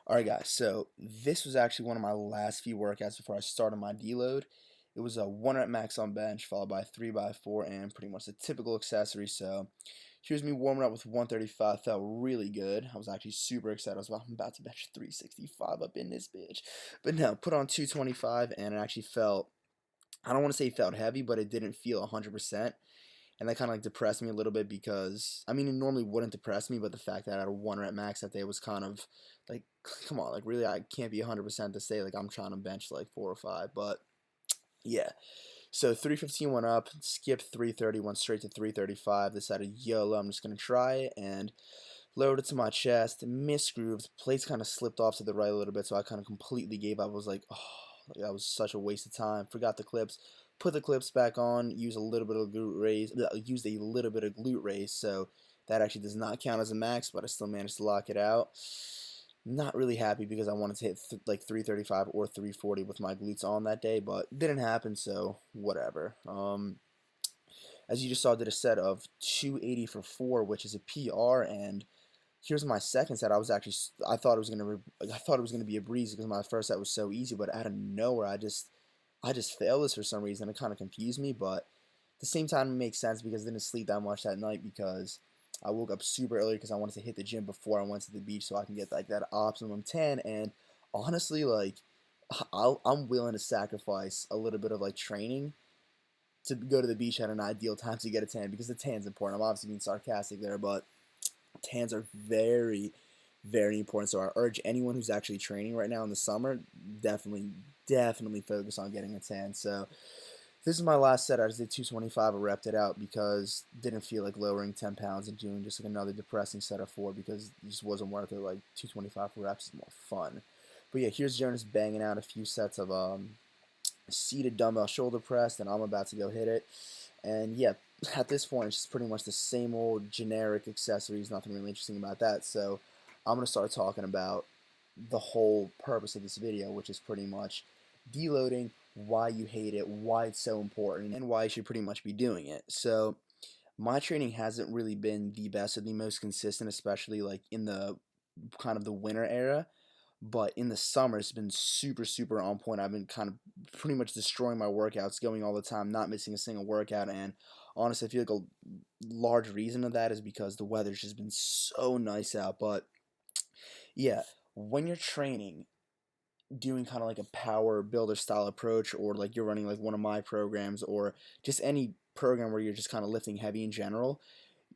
Alright guys, so this was actually one of my last few workouts before I started my deload. It was a 1 rep max on bench followed by 3 by 4 and pretty much a typical accessory. So here's me warming up with 135. Felt really good. I was actually super excited. I'm about to bench 365 up in this bitch. But no, put on 225 and it actually felt, I don't want to say it felt heavy, but it didn't feel 100%. And that kind of like depressed me a little bit because I mean it normally wouldn't depress me, but the fact that I had a 1 rep max that day was kind of like, come on, like really I can't be 100% to say like I'm trying to bench like 4 or 5, but yeah. So 315 went up, skipped 330, went straight to 335. Decided YOLO, I'm just gonna try it and lowered it to my chest, misgrooved, plates kind of slipped off to the right a little bit, so I kind of completely gave up. I was like, oh, like, that was such a waste of time. Forgot the clips, put the clips back on, used a little bit of glute raise, so that actually does not count as a max, but I still managed to lock it out. Not really happy because I wanted to hit like 335 or 340 with my glutes on that day, but didn't happen, so whatever. As you just saw, did a set of 280 for 4, which is a PR, and here's my second set. I thought it was gonna be a breeze because my first set was so easy, but out of nowhere, I just failed this for some reason. It kind of confused me, but at the same time, it makes sense because I didn't sleep that much that night because I woke up super early because I wanted to hit the gym before I went to the beach so I can get like that optimum tan. And honestly, like I'm willing to sacrifice a little bit of like training to go to the beach at an ideal time to get a tan because the tan's important. I'm obviously being sarcastic there, but tans are very, very important. So I urge anyone who's actually training right now in the summer, definitely focus on getting a tan. So this is my last set. I just did 225. I repped it out because didn't feel like lowering 10 pounds and doing just like another depressing set of 4 because it just wasn't worth it. Like 225 for reps is more fun. But yeah, here's Jonas banging out a few sets of seated dumbbell shoulder press, and I'm about to go hit it. And yeah, at this point, it's just pretty much the same old generic accessories, nothing really interesting about that. So I'm going to start talking about the whole purpose of this video, which is pretty much deloading, why you hate it, why it's so important, and why you should pretty much be doing it. So my training hasn't really been the best or the most consistent, especially like in the kind of the winter era. But in the summer, it's been super on point. I've been kind of pretty much destroying my workouts, going all the time, not missing a single workout. And honestly, I feel like a large reason of that is because the weather's just been so nice out. But yeah, when you're training, doing kind of like a power builder style approach, or like you're running like one of my programs, or just any program where you're just kind of lifting heavy in general,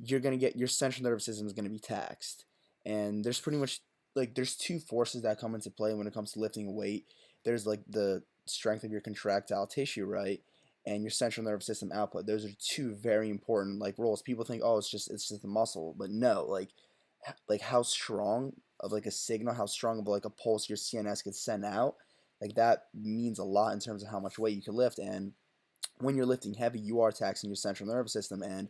you're gonna get your central nervous system is gonna be taxed, and there's pretty much like there's two forces that come into play when it comes to lifting a weight. There's like the strength of your contractile tissue, right, and your central nervous system output. Those are two very important like roles. People think, oh, it's just the muscle, but no, like how strong of like a signal, how strong of like a pulse your CNS could send out, like that means a lot in terms of how much weight you can lift. And when you're lifting heavy, you are taxing your central nervous system. And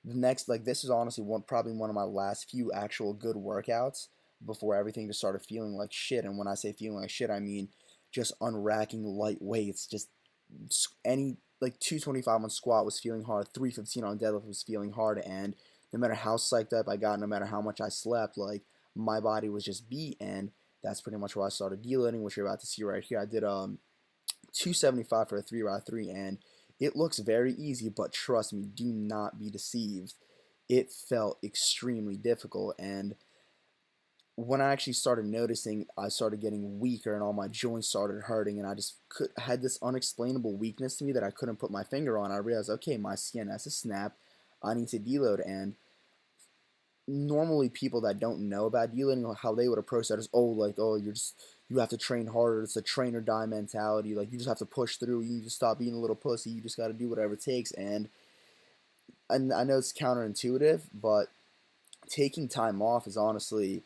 the next, like this is honestly probably one of my last few actual good workouts before everything just started feeling like shit. And when I say feeling like shit, I mean just unracking light weights. Just any like 225 on squat was feeling hard, 315 on deadlift was feeling hard, and no matter how psyched up I got, no matter how much I slept, like my body was just beat. And that's pretty much why I started deloading, which you're about to see right here. I did 275 for a 3 by 3, and it looks very easy, but trust me, do not be deceived. It felt extremely difficult, and when I actually started noticing, I started getting weaker and all my joints started hurting, and had this unexplainable weakness to me that I couldn't put my finger on. I realized, okay, my CNS is snapped. I need to deload. And normally people that don't know about deloading, how they would approach that is, oh, like, oh, you have to train harder. It's a train or die mentality. Like, you just have to push through. You need to stop being a little pussy. You just got to do whatever it takes. And I know it's counterintuitive, but taking time off is honestly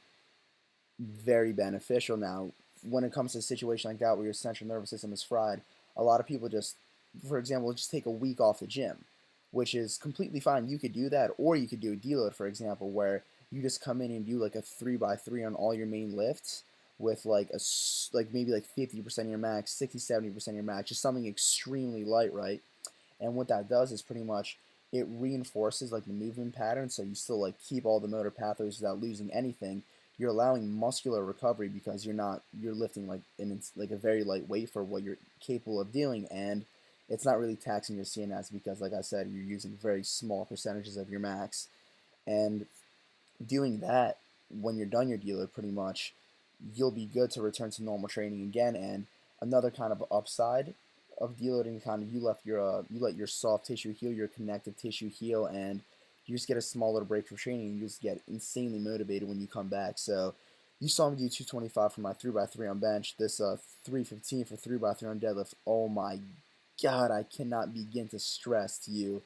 very beneficial. Now, when it comes to a situation like that where your central nervous system is fried, a lot of people just, for example, just take a week off the gym, which is completely fine. You could do that, or you could do a deload, for example, where you just come in and do like a 3 by 3 on all your main lifts with like like maybe like 50% of your max, 60-70% of your max, just something extremely light, right? And what that does is pretty much it reinforces like the movement pattern, so you still like keep all the motor pathways without losing anything. you're allowing muscular recovery because you're lifting like like a very light weight for what you're capable of doing, and it's not really taxing your CNS because, like I said, you're using very small percentages of your max. And doing that, when you're done your deload, pretty much you'll be good to return to normal training again. And another kind of upside of deloading, kind of you let your soft tissue heal, your connective tissue heal, and you just get a small little break from training, and you just get insanely motivated when you come back. So you saw me do 225 for my 3x3 on bench, this 315 for 3x3 on deadlift. Oh my god, I cannot begin to stress to you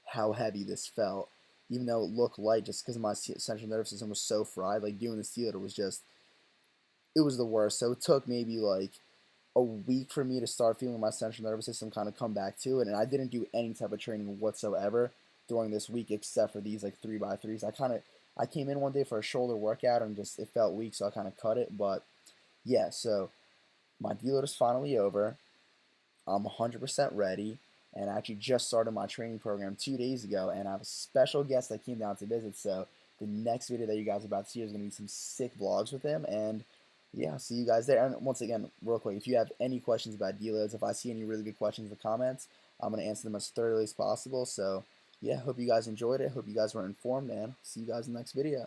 how heavy this felt, even though it looked light, just because my central nervous system was so fried. Like, doing the deload was just, it was the worst. So it took maybe like a week for me to start feeling my central nervous system kind of come back to it, and I didn't do any type of training whatsoever during this week except for these like 3x3s. I came in one day for a shoulder workout and just it felt weak, so I kind of cut it. But yeah, so my deload is finally over. I'm 100% ready, and I actually just started my training program 2 days ago, and I have a special guest that came down to visit. So the next video that you guys are about to see is going to be some sick vlogs with him, and yeah, I'll see you guys there. And once again, real quick, if you have any questions about deloads, if I see any really good questions in the comments, I'm going to answer them as thoroughly as possible. So yeah, hope you guys enjoyed it. Hope you guys were informed, and see you guys in the next video.